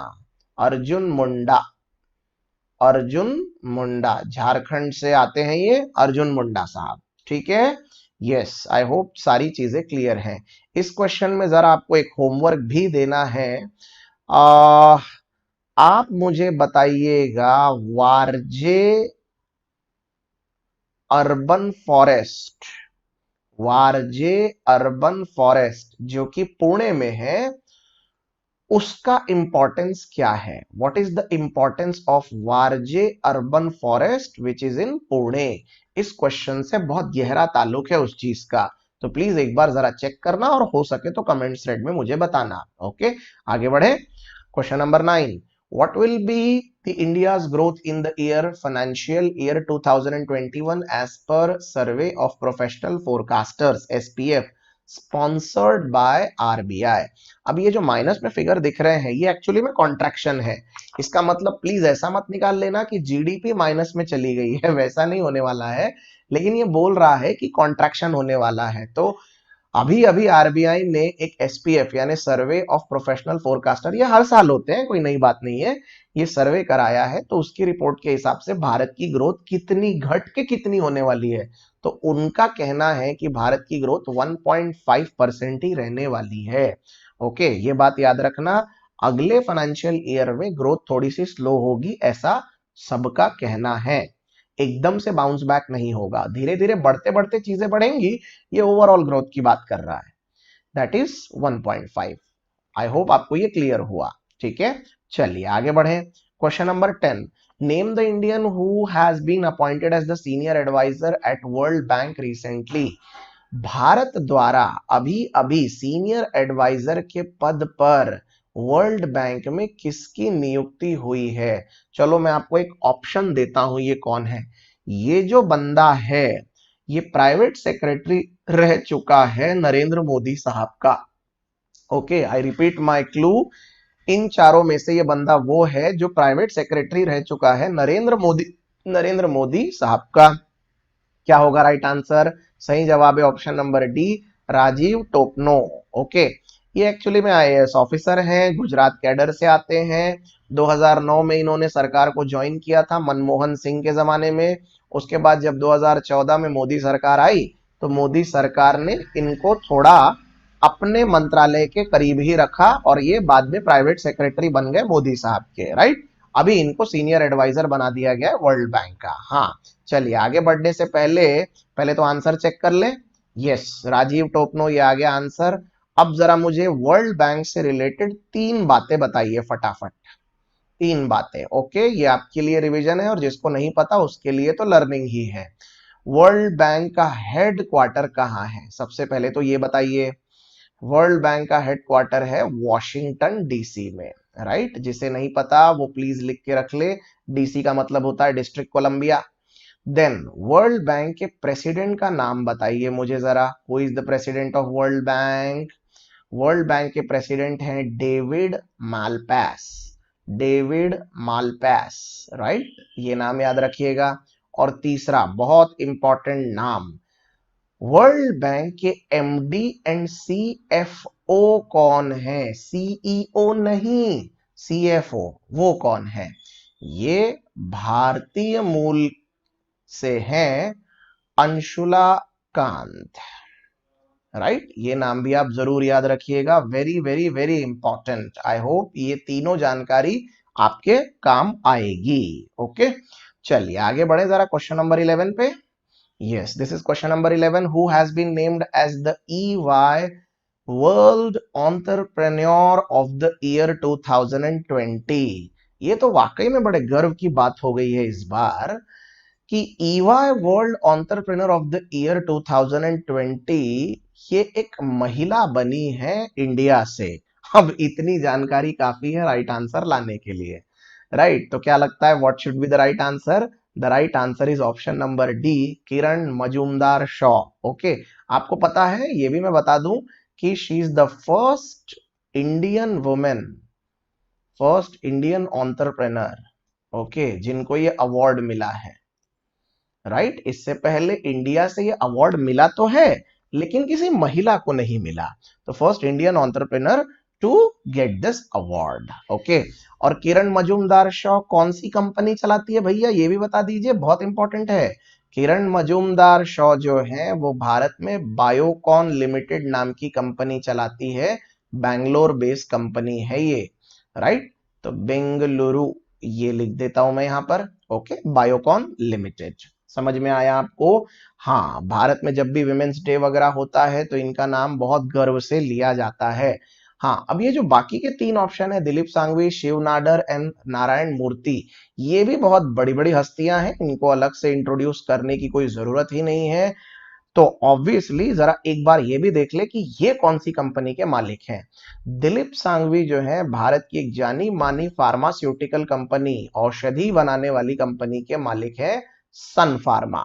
अर्जुन मुंडा, अर्जुन मुंडा, झारखंड से आते हैं ये अर्जुन मुंडा साहब। ठीक है, यस, आई होप सारी चीजें क्लियर हैं। इस क्वेश्चन में जरा आपको एक होमवर्क भी देना है। आ, आप मुझे बताइएगा Warje urban forest, Warje urban forest जो कि पुणे में है, उसका इंपॉर्टेंस क्या है? What is the importance of Warje urban forest which is in Pune? इस क्वेश्चन से बहुत गहरा ताल्लुक है उस चीज का, तो प्लीज एक बार जरा चेक करना और हो सके तो कमेंट थ्रेड में मुझे बताना। ओके, आगे बढ़े। Question number 9, what will be the India's growth in the year financial year 2021 as per survey of professional forecasters SPF sponsored by RBI? अब ये जो माइनस में फिगर दिख रहे हैं ये एक्चुअली में कॉन्ट्रैक्शन है। इसका मतलब प्लीज ऐसा मत निकाल लेना कि जीडीपी माइनस में चली गई है, वैसा नहीं होने वाला है, लेकिन ये बोल रहा है कि कॉन्ट्रैक्शन होने वाला है। तो अभी अभी आरबीआई ने एक एसपीएफ यानी सर्वे ऑफ प्रोफेशनल फोरकास्टर, ये हर साल होते हैं, कोई नई बात नहीं है, ये सर्वे कराया है। तो उसकी रिपोर्ट के हिसाब से भारत की ग्रोथ कितनी घट के कितनी होने वाली है, तो उनका कहना है कि भारत की ग्रोथ 1.5% ही रहने वाली है। ओके, ये बात याद रखना, अगले फाइनेंशियल ईयर में ग्रोथ थोड़ी सी स्लो होगी, ऐसा सबका कहना है। एकदम से बाउंस बैक नहीं होगा, धीरे धीरे बढ़ते बढ़ते चीजें बढ़ेंगी। ये ओवरऑल ग्रोथ की बात कर रहा है, दैट इज 1.5। आई होप आपको ये क्लियर हुआ। ठीक है, चलिए आगे बढ़े। Question number 10, name the Indian who has been appointed as the senior advisor at World Bank recently. Bharat द्वारा अभी अभी सीनियर एडवाइजर के पद पर वर्ल्ड बैंक में किसकी नियुक्ति हुई है? चलो मैं आपको एक ऑप्शन देता हूं, ये कौन है। ये जो बंदा है ये प्राइवेट सेक्रेटरी रह चुका है नरेंद्र मोदी साहब का। Okay, I repeat my clue, इन चारों में से ये बंदा वो है जो प्राइवेट सेक्रेटरी रह चुका है नरेंद्र मोदी साहब का। क्या होगा राइट आंसर? सही जवाब है option number D, Rajiv Topno. Okay, ये एक्चुअली में आईएएस ऑफिसर हैं, गुजरात कैडर से आते हैं। 2009 में इन्होंने सरकार को ज्वाइन किया था मनमोहन सिंह के जमाने में। उसके बाद जब 2014 में मोदी सरकार आई तो मोदी सरकार ने इनको थोड़ा अपने मंत्रालय के करीब ही रखा और ये बाद में प्राइवेट सेक्रेटरी बन गए मोदी साहब के, राइट। अभी इनको सीनियर एडवाइजर बना दिया गया है वर्ल्ड बैंक का। हाँ, चलिए आगे बढ़ने से पहले पहले तो आंसर चेक कर ले। यस, राजीव टोपनो, ये आ गया आंसर। अब जरा मुझे वर्ल्ड बैंक से रिलेटेड 3 बातें बताइए फटाफट, 3 बातें। ओके, ये आपके लिए रिवीजन है और जिसको नहीं पता उसके लिए तो लर्निंग ही है। वर्ल्ड बैंक का हेड क्वार्टर कहाँ है? सबसे पहले तो ये बताइए। वर्ल्ड बैंक का हेडक्वार्टर है वॉशिंगटन डीसी में, राइट। जिसे नहीं पता वो प्लीज लिख के रख ले, डीसी का मतलब होता है district Columbia. Then World Bank के प्रेसिडेंट का नाम बताइए मुझे जरा, who is the president of World Bank? World Bank के प्रेसिडेंट हैं David Malpass, David Malpass, right, ये नाम याद रखिएगा। और तीसरा बहुत इंपॉर्टेंट नाम, वर्ल्ड बैंक के एमडी एंड सीएफओ कौन है? सीईओ नहीं, सीएफओ, वो कौन है? ये भारतीय मूल से हैं अंशुला कांत, राइट। ये नाम भी आप जरूर याद रखिएगा, very very very important. I hope ये तीनों जानकारी आपके काम आएगी। ओके, चलिए आगे बढ़े जरा क्वेश्चन नंबर 11 पे। Yes, this is question number 11. Who has been named as the EY World Entrepreneur of the Year 2020? ये तो वाकई में बड़े गर्व की बात हो गई है इस बार कि EY World Entrepreneur of the Year 2020 ये एक महिला बनी है इंडिया से। अब इतनी जानकारी काफी है राइट आंसर लाने के लिए, राइट। तो क्या लगता है what should be the right answer? The right answer is option number D, Kiran Majumdar Shaw. Okay, आपको पता है, ये भी मैं बता दूं कि she is the first Indian women, first Indian entrepreneur, okay, जिनको ये अवार्ड मिला है, राइट। इससे पहले इंडिया से ये अवार्ड मिला तो है लेकिन किसी महिला को नहीं मिला। तो first Indian entrepreneur to get this award. Okay, और किरण मजूमदार शॉ कौन सी कंपनी चलाती है भैया, ये भी बता दीजिए, बहुत इंपॉर्टेंट है। किरण मजूमदार शॉ जो है वो भारत में बायोकॉन लिमिटेड नाम की कंपनी चलाती है, बैंगलोर बेस्ड कंपनी है ये, राइट। तो बेंगलुरु ये लिख देता हूं मैं यहां पर। ओके, बायोकॉन लिमिटेड, समझ में आया आपको। हाँ, भारत में जब भी विमेंस डे वगैरह होता है तो इनका नाम बहुत गर्व से लिया जाता है। हाँ, अब ये जो बाकी के तीन ऑप्शन है, दिलीप सांघवी, शिव नाडर एंड नारायण मूर्ति, ये भी बहुत बड़ी बड़ी हस्तियां हैं, इनको अलग से इंट्रोड्यूस करने की कोई जरूरत ही नहीं है। तो ऑब्वियसली जरा एक बार ये भी देख ले कि ये कौन सी कंपनी के मालिक हैं। दिलीप सांघवी जो है भारत की एक जानी मानी फार्मास्यूटिकल कंपनी, औषधि बनाने वाली कंपनी के मालिक है, सन फार्मा।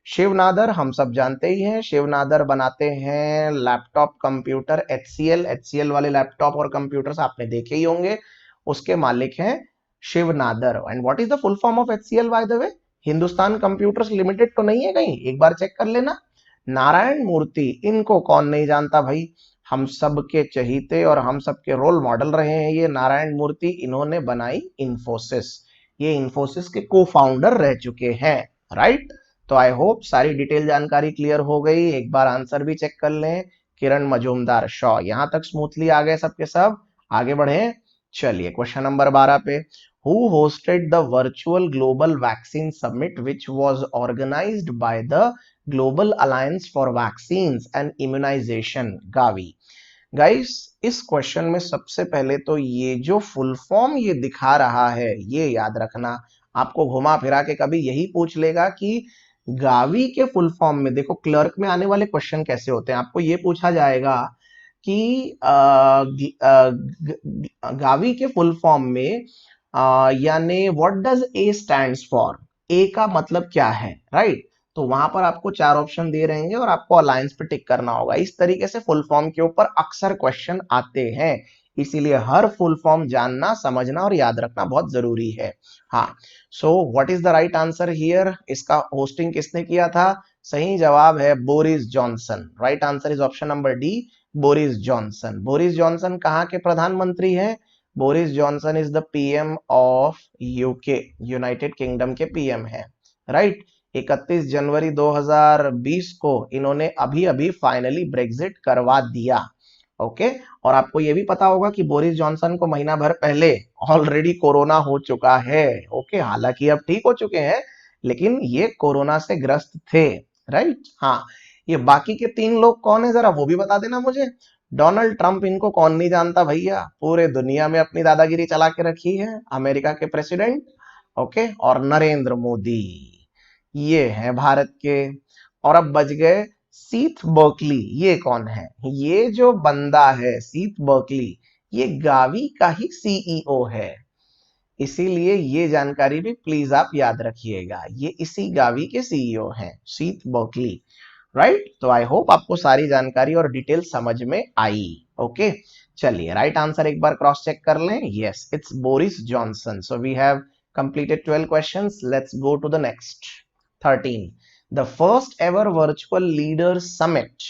शिव नादर हम सब जानते ही हैं, शिव नादर बनाते हैं लैपटॉप कंप्यूटर एचसीएल, एचसीएल वाले लैपटॉप और कंप्यूटर्स आपने देखे ही होंगे, उसके मालिक हैं Shiv Nadar. And what is the full form of HCL by the way? Hindustan Computers Limited तो नहीं है कहीं, एक बार चेक कर लेना। नारायण मूर्ति, इनको कौन नहीं जानता भाई, हम सब के चहीते और हम सब के रोल मॉडल रहे हैं ये नारायण मूर्ति। इन्होंने बनाई इंफोसिस, ये इंफोसिस के को फाउंडर रह चुके हैं, राइट। तो आई होप सारी डिटेल जानकारी क्लियर हो गई। एक बार आंसर भी चेक कर लें, किरण मजूमदार शॉ। यहां तक स्मूथली आ गए सबके सब, आगे बढ़े। चलिए क्वेश्चन नंबर 12 पे, who hosted the virtual global vaccine summit which was organized by the Global Alliance for Vaccines and Immunization, Gavi. Guys, इस क्वेश्चन में सबसे पहले तो ये जो फुल फॉर्म ये दिखा रहा है ये याद रखना, आपको घुमा फिरा के कभी यही पूछ लेगा कि गावी के फुल फॉर्म में, देखो क्लर्क में आने वाले क्वेश्चन कैसे होते हैं, आपको ये पूछा जाएगा कि गावी के फुल फॉर्म में यानी what does A stands for, A का मतलब क्या है, राइट। तो वहां पर आपको चार ऑप्शन दे रहेंगे और आपको अलायंस पे टिक करना होगा। इस तरीके से फुल फॉर्म के ऊपर अक्सर क्वेश्चन आते हैं, इसीलिए हर फुल फॉर्म जानना, समझना और याद रखना बहुत जरूरी है। हाँ, so what is the right answer here, इसका होस्टिंग किसने किया था? सही जवाब है Boris Johnson. Right answer is option number D, Boris Johnson. Boris Johnson कहाँ के प्रधानमंत्री हैं? Boris Johnson is the PM of UK, United kingdom के पीएम है, राइट। 31 जनवरी 2020 को इन्होंने अभी अभी फाइनली ब्रेग्जिट करवा दिया। ओके, और आपको ये भी पता होगा कि बोरिस जॉनसन को महीना भर पहले ऑलरेडी कोरोना हो चुका है। ओके, हालांकि अब ठीक हो चुके हैं, लेकिन ये कोरोना से ग्रस्त थे, राइट। हाँ, ये बाकी के तीन लोग कौन है जरा वो भी बता देना मुझे। डोनाल्ड ट्रंप, इनको कौन नहीं जानता भैया, पूरे दुनिया में अपनी दादागिरी चला के रखी है, अमेरिका के प्रेसिडेंट। ओके, और नरेंद्र मोदी, ये है भारत के। और अब बच गए सीथ बर्कली, ये कौन है? ये जो बंदा है सीथ बर्कली, ये गावी का ही सीईओ है, इसीलिए ये जानकारी भी प्लीज आप याद रखिएगा, ये इसी गावी के सीईओ हैं, सीथ बर्कली, राइट। तो आई होप आपको सारी जानकारी और डिटेल समझ में आई। ओके, चलिए राइट आंसर एक बार क्रॉस चेक कर लें। Yes, it's Boris Johnson. So we have completed 12 questions. Let's go to the next 13. The first ever virtual leaders summit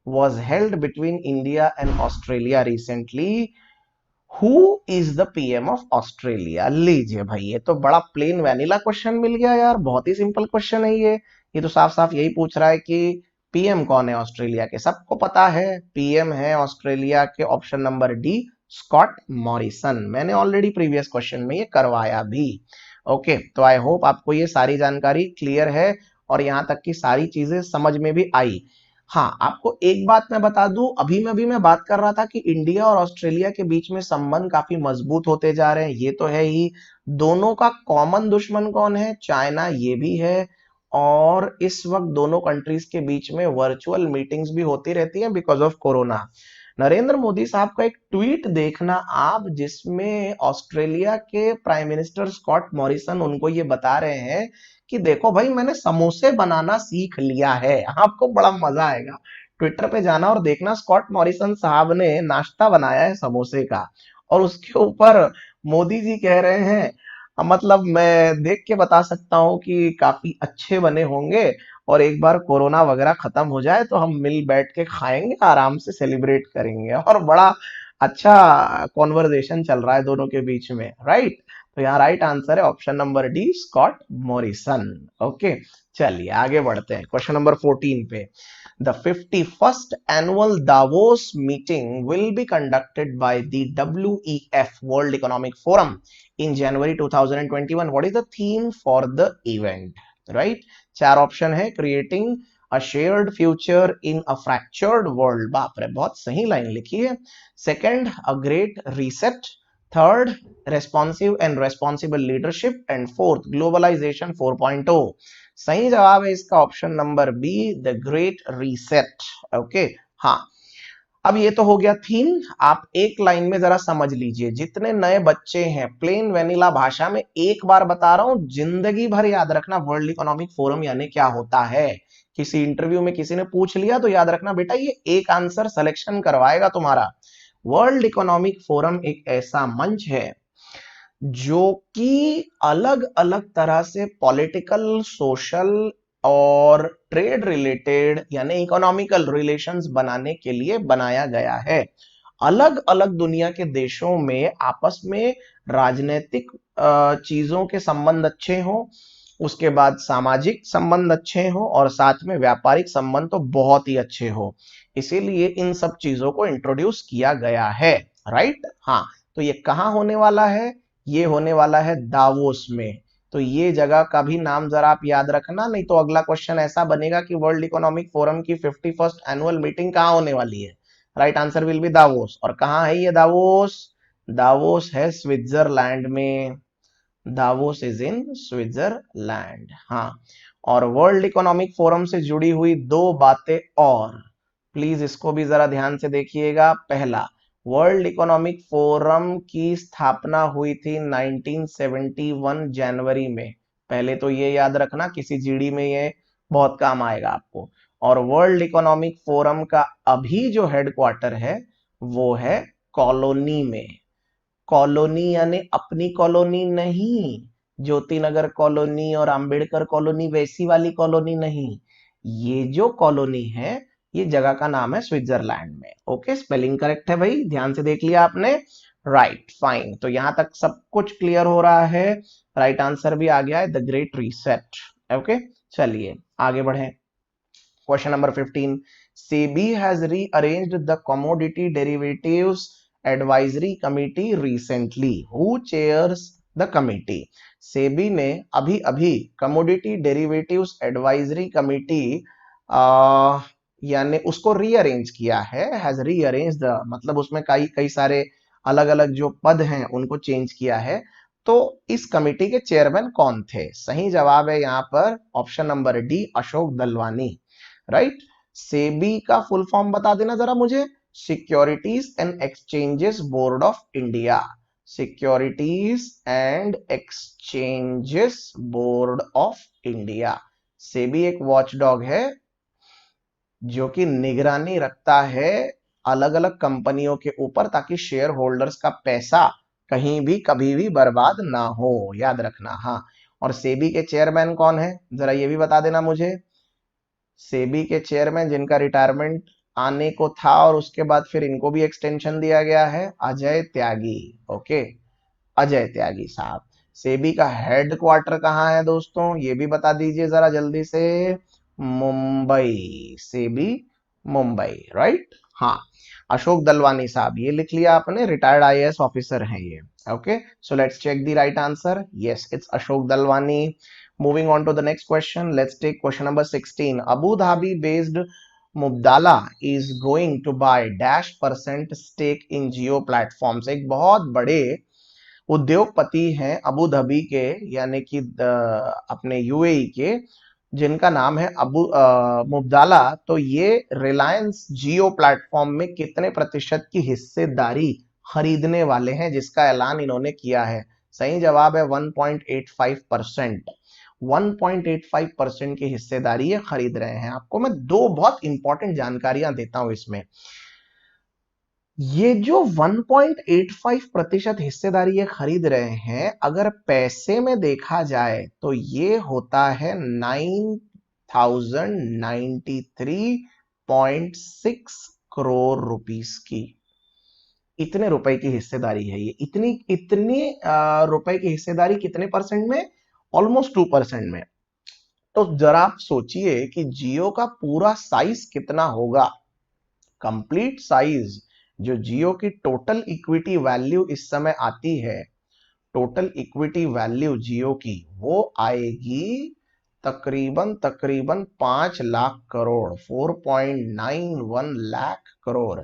was held between India and Australia recently. Who is the PM of Australia? लीजिए भाई, ये तो बड़ा plane vanilla question मिल गया यार, बहुत ही simple question है ये तो साफ साफ यही पूछ रहा है कि पीएम कौन है ऑस्ट्रेलिया के। सबको पता है पीएम है ऑस्ट्रेलिया के, option number D, Scott Morrison. मैंने ऑलरेडी प्रीवियस क्वेश्चन में ये करवाया भी। ओके, तो आई होप आपको ये सारी जानकारी क्लियर है और यहां तक की सारी चीजें समझ में भी आई। हाँ, आपको एक बात मैं बता दूं, अभी मैं बात कर रहा था कि इंडिया और ऑस्ट्रेलिया के बीच में संबंध काफी मजबूत होते जा रहे हैं, ये तो है ही। दोनों का कॉमन दुश्मन कौन है? चाइना, ये भी है। और इस वक्त दोनों कंट्रीज के बीच में वर्चुअल मीटिंग्स भी होती रहती हैं because of corona. Narendra Modi साहब का एक ट्वीट देखना आप, जिसमें ऑस्ट्रेलिया के प्राइम मिनिस्टर स्कॉट मॉरिसन उनको ये बता रहे हैं कि देखो भाई, मैंने समोसे बनाना सीख लिया है। आपको बड़ा मजा आएगा, ट्विटर पे जाना और देखना, स्कॉट मॉरिसन साहब ने नाश्ता बनाया है समोसे का, और उसके ऊपर मोदी जी कह रहे हैं, मतलब मैं देख के बता सकता हूँ कि काफी अच्छे बने होंगे, और एक बार कोरोना वगैरह खत्म हो जाए तो हम मिल बैठ के खाएंगे, आराम से सेलिब्रेट करेंगे। और बड़ा अच्छा कॉन्वर्जेशन चल रहा है दोनों के बीच में, राइट। तो यहाँ राइट आंसर है option number D, Scott Morrison. Okay, चलिए आगे बढ़ते हैं क्वेश्चन नंबर 14 पे। The 51st annual Davos meeting will be conducted by the WEF World Economic Forum in January 2021। What is the theme for the event? Right, चार option है। Creating a shared future in a fractured world, बाप रे बहुत सही line लिखी है। Second, a great reset. Third, responsive and responsible leadership. And fourth, globalisation 4.0। सही जवाब है इसका option number B, the great reset. Okay, हाँ। अब ये तो हो गया थीम। आप एक लाइन में जरा समझ लीजिए, जितने नए बच्चे हैं, प्लेन वेनिला भाषा में एक बार बता रहा हूं, जिंदगी भर याद रखना वर्ल्ड इकोनॉमिक फोरम यानी क्या होता है। किसी इंटरव्यू में किसी ने पूछ लिया तो याद रखना बेटा, ये एक आंसर सिलेक्शन करवाएगा तुम्हारा। वर्ल्ड इकोनॉमिक फोरम एक ऐसा मंच है जो कि अलग अलग तरह से पॉलिटिकल, सोशल और ट्रेड रिलेटेड यानी इकोनॉमिकल रिलेशंस बनाने के लिए बनाया गया है। अलग अलग दुनिया के देशों में आपस में राजनीतिक चीजों के संबंध अच्छे हो, उसके बाद सामाजिक संबंध अच्छे हो, और साथ में व्यापारिक संबंध तो बहुत ही अच्छे हो। इसीलिए इन सब चीजों को इंट्रोड्यूस किया गया है, राइट। हाँ, तो ये कहाँ होने वाला है? ये होने वाला है दावोस में। तो ये जगह का भी नाम जरा आप याद रखना, नहीं तो अगला क्वेश्चन ऐसा बनेगा कि वर्ल्ड इकोनॉमिक फोरम की 51st एनुअल मीटिंग कहाँ होने वाली है? Right answer will be Davos. और कहाँ है ये दावोस? दावोस है स्विट्जरलैंड में। दावोस इज इन स्विट्जरलैंड, हाँ। और वर्ल्ड इकोनॉमिक फोरम से जुड़ी हुई दो बातें और, प्लीज इसको भी जरा ध्यान से देखिएगा। पहला, वर्ल्ड इकोनॉमिक फोरम की स्थापना हुई थी 1971 जनवरी में। पहले तो ये याद रखना, किसी जीडी में ये बहुत काम आएगा आपको। और वर्ल्ड इकोनॉमिक फोरम का अभी जो हेडक्वार्टर है वो है कॉलोनी में। कॉलोनी यानी अपनी कॉलोनी नहीं, ज्योतिनगर कॉलोनी और अंबेडकर कॉलोनी वैसी वाली कॉलोनी नहीं। ये जो कॉलोनी है, ये जगह का नाम है स्विट्जरलैंड में। ओके, स्पेलिंग करेक्ट है भाई, ध्यान से देख लिया आपने। Right, fine. तो यहां तक सब कुछ क्लियर हो रहा है। राइट आंसर भी आ गया है, द ग्रेट रीसेट। ओके, चलिए आगे बढ़े। Question number 15. SEBI has rearranged the Commodity Derivatives Advisory Committee recently. Who chairs the committee? SEBI ने अभी अभी Commodity Derivatives Advisory Committee यानी उसको रीअरेंज किया है। हैज रीअरेंज द मतलब उसमें कई कई सारे अलग अलग जो पद हैं उनको चेंज किया है। तो इस कमिटी के चेयरमैन कौन थे? सही जवाब है यहाँ पर option number D, Ashok Dalwani. Right, SEBI का फुल फॉर्म बता देना जरा मुझे। Securities and exchanges board of India. Securities and exchanges board of India. SEBI एक वॉचडॉग है जो कि निगरानी रखता है अलग अलग कंपनियों के ऊपर, ताकि शेयर होल्डर्स का पैसा कहीं भी कभी भी बर्बाद ना हो, याद रखना। हाँ, और सेबी के चेयरमैन कौन है जरा ये भी बता देना मुझे। सेबी के चेयरमैन जिनका रिटायरमेंट आने को था और उसके बाद फिर इनको भी एक्सटेंशन दिया गया है, अजय त्यागी। ओके, अजय त्यागी साहब। सेबी का हेडक्वार्टर कहाँ है दोस्तों, ये भी बता दीजिए जरा जल्दी से। मुंबई, सेबी मुंबई, राइट। हाँ, अशोक दलवानी साहब, ये लिख लिया आपने, रिटायर्ड आईएएस ऑफिसर हैं ये। Okay, so let's check the right answer. Yes, it's Ashok Dalwani. Moving on to the next question, let's take question number 16. Abu Dhabi based Mubdala is going to buy -% stake in Jio platforms. एक बहुत बड़े उद्योगपति हैं Abu Dhabi के, यानी कि अपने UAE के, जिनका नाम है मुब्दाला। तो ये रिलायंस जियो प्लेटफॉर्म में कितने प्रतिशत की हिस्सेदारी खरीदने वाले हैं, जिसका ऐलान इन्होंने किया है? सही जवाब है 1.85%। 1.85% की हिस्सेदारी ये खरीद रहे हैं। आपको मैं दो बहुत इंपॉर्टेंट जानकारियां देता हूं इसमें। ये जो 1.85% हिस्सेदारी ये खरीद रहे हैं, अगर पैसे में देखा जाए तो ये होता है 9093.6 करोड़ रुपीस की। इतने रुपए की हिस्सेदारी है ये, इतनी इतनी रुपए की हिस्सेदारी कितने परसेंट में? ऑलमोस्ट 2% में। तो जरा आप सोचिए कि जियो का पूरा साइज कितना होगा। कंप्लीट साइज जो जियो की टोटल इक्विटी वैल्यू इस समय आती है, टोटल इक्विटी वैल्यू जियो की, वो आएगी तकरीबन तकरीबन 5 लाख करोड़, 4.91 लाख करोड़।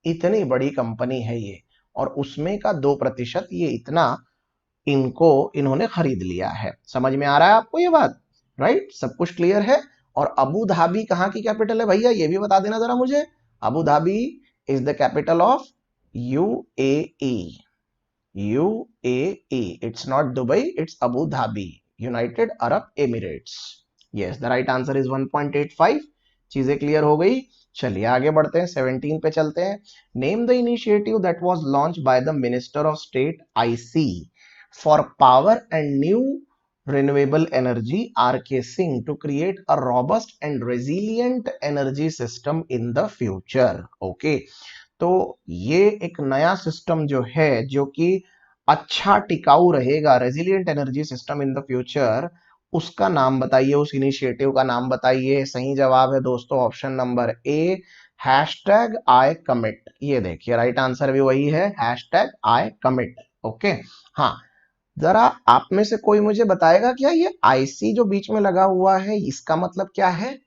इतनी बड़ी कंपनी है ये, और उसमें का 2% ये इतना इन्होंने खरीद लिया है। समझ में आ रहा है आपको ये बात? राइट, सब कुछ क्लियर है। और अबू धाबी कहाँ की कैपिटल है भैया, ये भी बता देना जरा मुझे। Abu Dhabi is the capital of UAE. UAE. It's not Dubai, it's Abu Dhabi, United Arab Emirates. Yes, the right answer is 1.85. चीजें क्लियर हो गई। चलिए आगे बढ़ते हैं, 17 पे चलते हैं। Name the initiative that was launch by the minister of state IC for power and new renewable energy RK Singh to create a robust and resilient energy system in the future. Okay. तो ये एक नया system जो है, जो कि अच्छा टिकाऊ रहेगा, resilient energy system in the future, उसका नाम बताइए, उस इनिशिएटिव का नाम बताइए। सही जवाब है दोस्तों ऑप्शन नंबर ए, #ICommit। ये देखिए राइट आंसर भी वही है, #ICommit। ओके। हाँ, जरा आप में से कोई मुझे बताएगा क्या ये IC जो बीच में लगा हुआ है, इसका मतलब क्या है?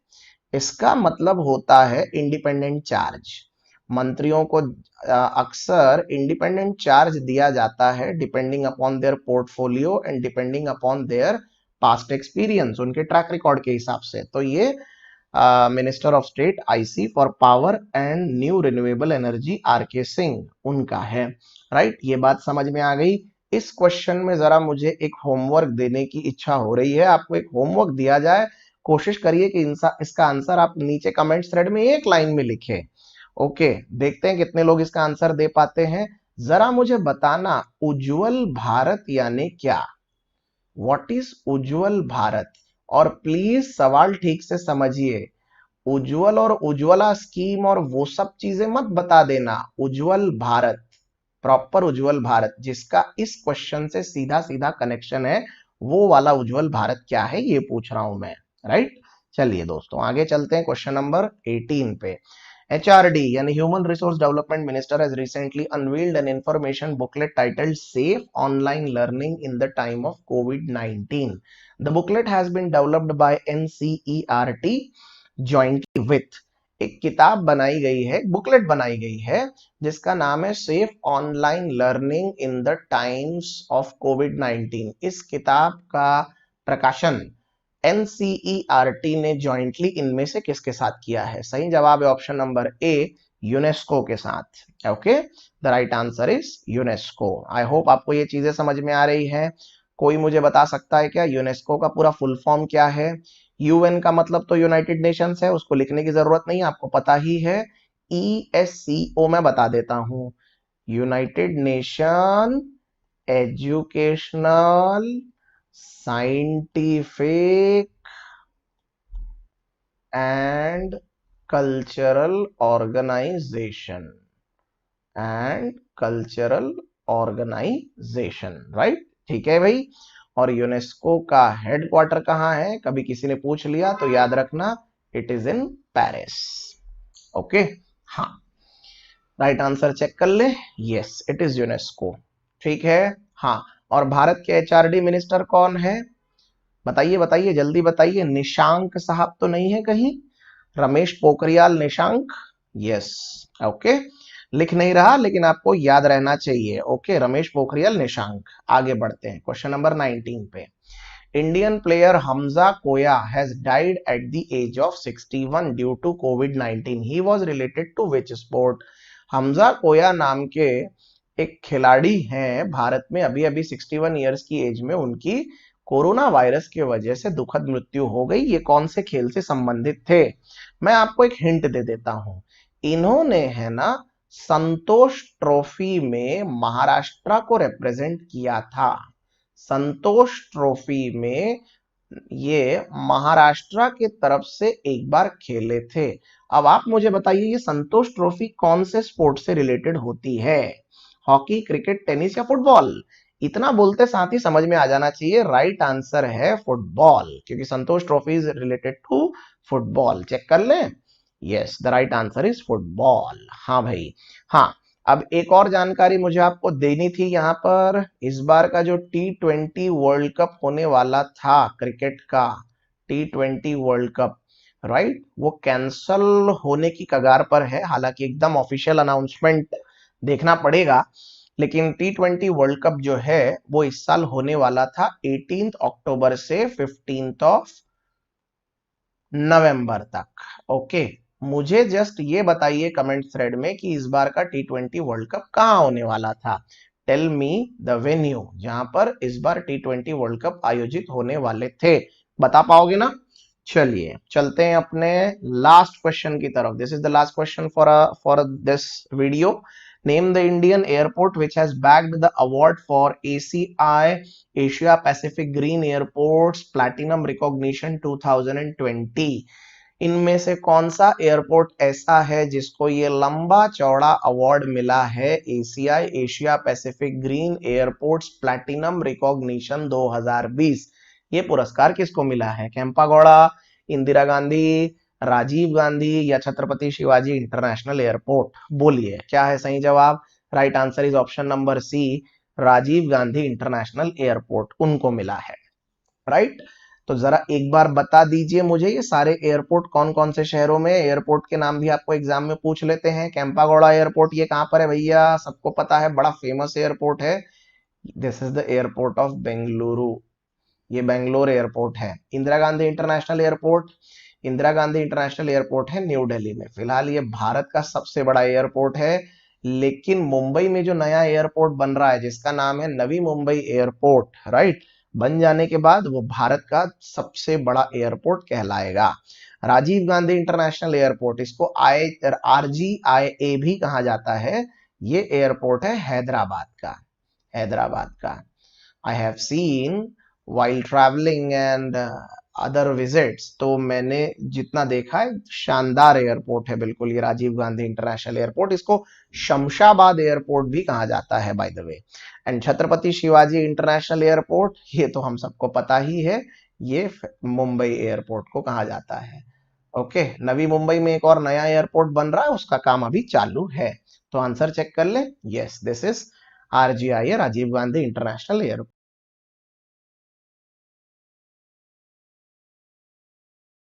इसका मतलब होता है इंडिपेंडेंट चार्ज। मंत्रियों को अक्सर इंडिपेंडेंट चार्ज दिया जाता है depending upon their portfolio and depending upon their past experience, उनके ट्रैक रिकॉर्ड के हिसाब से। तो ये minister of state IC for power and new renewable energy RK Singh उनका है। राइट, ये बात समझ में आ गई। इस क्वेश्चन में जरा मुझे एक होमवर्क देने की इच्छा हो रही है, आपको एक होमवर्क दिया जाए। कोशिश करिए कि इसका आंसर आप नीचे कमेंट थ्रेड में एक लाइन में लिखें। ओके, देखते हैं कितने लोग इसका आंसर दे पाते हैं। जरा मुझे बताना, उज्जवल भारत यानी क्या? व्हाट इज उज्जवल भारत? और प्लीज सवाल ठीक से समझिए। उज्जवल और उज्ज्वला स्कीम और वो सब चीजें मत बता देना। उज्जवल भारत, प्रॉपर उज्जवल भारत, जिसका इस क्वेश्चन से सीधा सीधा कनेक्शन है, वो वाला उज्जवल भारत क्या है, ये पूछ रहा हूं मैं। राइट, चलिए दोस्तों आगे चलते हैं क्वेश्चन नंबर 18 पे। HRD यानी human resource development minister has recently unveiled an information booklet titled safe online learning in the time of COVID-19. The booklet has been developed by NCERT jointly with, एक किताब बनाई गई है, booklet बनाई गई है, जिसका नाम है safe online learning in the times of COVID-19। इस किताब का प्रकाशन NCERT ने जॉइंटली इनमें से किसके साथ किया है? सही जवाब है ऑप्शन नंबर ए, यूनेस्को के साथ। Okay, the right answer is UNESCO. I hope आपको ये चीजें समझ में आ रही है। कोई मुझे बता सकता है क्या यूनेस्को का पूरा फुल फॉर्म क्या है? UN का मतलब तो यूनाइटेड नेशंस है, उसको लिखने की जरूरत नहीं, आपको पता ही है। ESCO मैं बता देता हूं, United Nation Educational Scientific and Cultural Organization, right? ठीक है भाई। और यूनेस्को का हेडक्वार्टर कहां है? कभी किसी ने पूछ लिया तो याद रखना, it is in Paris. Okay, हाँ, राइट आंसर चेक कर ले। Yes, it is UNESCO. ठीक है, हाँ। और भारत के HRD मिनिस्टर कौन है? बताइए बताइए, जल्दी बताइए। निशांक साहब तो नहीं है कहीं? रमेश पोखरियाल निशांक? Yes, okay. लिख नहीं रहा लेकिन आपको याद रहना चाहिए। ओके, रमेश पोखरियाल निशांक। आगे बढ़ते हैं क्वेश्चन नंबर 19 पे। Indian player Hamza Koya has died at the age of 61 due to COVID-19. He was related to which sport? Hamza Koya नाम के एक खिलाड़ी हैं भारत में, अभी अभी 61 ईयर्स की एज में उनकी कोरोना वायरस की वजह से दुखद मृत्यु हो गई। ये कौन से खेल से संबंधित थे? मैं आपको एक हिंट दे देता हूं। इन्होंने है ना संतोष ट्रॉफी में महाराष्ट्र को रिप्रेजेंट किया था। संतोष ट्रॉफी में ये महाराष्ट्र की तरफ से एक बार खेले थे। अब आप मुझे बताइए, ये संतोष ट्रॉफी कौन से स्पोर्ट से रिलेटेड होती है? हॉकी, क्रिकेट, टेनिस या फुटबॉल? इतना बोलते साथ ही समझ में आ जाना चाहिए, राइट आंसर है फुटबॉल, क्योंकि Santosh trophy is related to football. Check कर लें, yes the right answer is football. हाँ भाई, हाँ। अब एक और जानकारी मुझे आपको देनी थी यहाँ पर, इस बार का जो T20 वर्ल्ड कप होने वाला था क्रिकेट का, T20 वर्ल्ड कप, राइट, वो कैंसल होने की कगार पर है। हालांकि एकदम ऑफिशियल अनाउंसमेंट देखना पड़ेगा, लेकिन T20 वर्ल्ड कप जो है वो इस साल होने वाला था 18 अक्टूबर से 15 नवंबर तक। ओके, मुझे जस्ट ये बताइए कमेंट थ्रेड में कि इस बार का T20 वर्ल्ड कप कहाँ होने वाला था। टेल मी द वेन्यू जहां पर इस बार T20 वर्ल्ड कप आयोजित होने वाले थे। बता पाओगे ना? चलिए चलते हैं अपने लास्ट क्वेश्चन की तरफ। This is the last question for this video. Name the Indian airport which has bagged the award for ACI Asia Pacific green airports platinum recognition 2020। इनमें से कौन सा एयरपोर्ट ऐसा है जिसको ये लंबा चौड़ा अवार्ड मिला है, ACI Asia Pacific green airports platinum recognition 2020? ये पुरस्कार किसको मिला है? केम्पागौड़ा, इंदिरा गांधी, राजीव गांधी या छत्रपति शिवाजी इंटरनेशनल एयरपोर्ट? बोलिए क्या है सही जवाब? Right answer is option number C, Rajiv Gandhi International Airport उनको मिला है, राइट। तो जरा एक बार बता दीजिए मुझे ये सारे एयरपोर्ट कौन कौन से शहरों में, एयरपोर्ट के नाम भी आपको एग्जाम में पूछ लेते हैं। केम्पागौड़ा एयरपोर्ट ये कहां पर है भैया? सबको पता है, बड़ा फेमस एयरपोर्ट है। This is the airport of Bengaluru, ये बेंगलोर एयरपोर्ट है। Indira Gandhi International airport, Indira Gandhi International airport है न्यू दिल्ली में। फिलहाल ये भारत का सबसे बड़ा एयरपोर्ट है, लेकिन मुंबई में जो नया एयरपोर्ट बन रहा है जिसका नाम है नवी मुंबई एयरपोर्ट, राइट, बन जाने के बाद वो भारत का सबसे बड़ा एयरपोर्ट कहलाएगा। राजीव गांधी इंटरनेशनल एयरपोर्ट, इसको RGIA भी कहा जाता है, ये एयरपोर्ट है हैदराबाद का, हैदराबाद का। I have seen while traveling and other visits, तो मैंने जितना देखा है शानदार एयरपोर्ट है बिल्कुल ये राजीव गांधी इंटरनेशनल एयरपोर्ट। इसको शमशाबाद एयरपोर्ट भी कहा जाता है bye the way. And Chhatrapati Shivaji international airport, ये तो हम सबको पता ही है, ये मुंबई एयरपोर्ट को कहा जाता है। ओके, नवी मुंबई में एक और नया एयरपोर्ट बन रहा है, उसका काम अभी चालू है। तो आंसर चेक कर ले, yes this is RGIA, Rajiv Gandhi International airport.